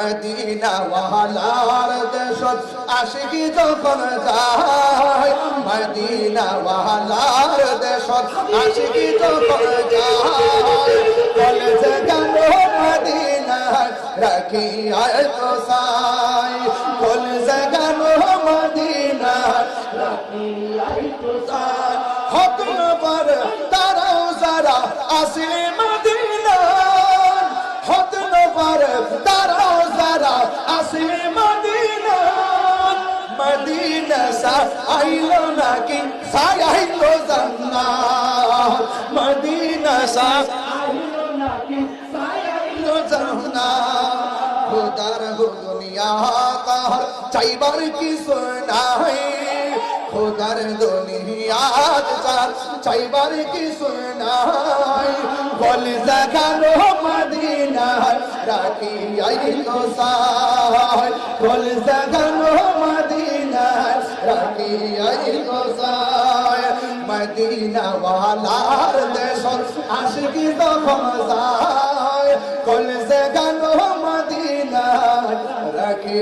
Medina ওয়ালার দেশত আশিকি যখন যায়, মদিনা ওয়ালার দেশত আশিকি যখন যায়, কলেজে গেল মদিনা রাখি আয় তো সাই, কলেজে গেল মদিনা রাখি আয় তো সাই। হক নবর তারাও যারা আসে মদিনা, হক নবর তারাও যারা আসে মদিনা, মদিনা সা আইলো নাকি সাই আইলো জান্নাত, মদিনা সা আইলো নাকি সাই আইলো জান্নাত। খোদার গো দুনিয়া কার চাইবার কিছু নাই, খোদার দুনিয়া কার চাইবার কিছু নাই, কলিজা গালো মদিনা রাখি আইলো সাই, কলিজা গালো মদিনা রাখি আইলো সাই। মদিনা ওয়ালার দেশত আশিকি যখন যায়, কলিজা গালো মদিনা রাখি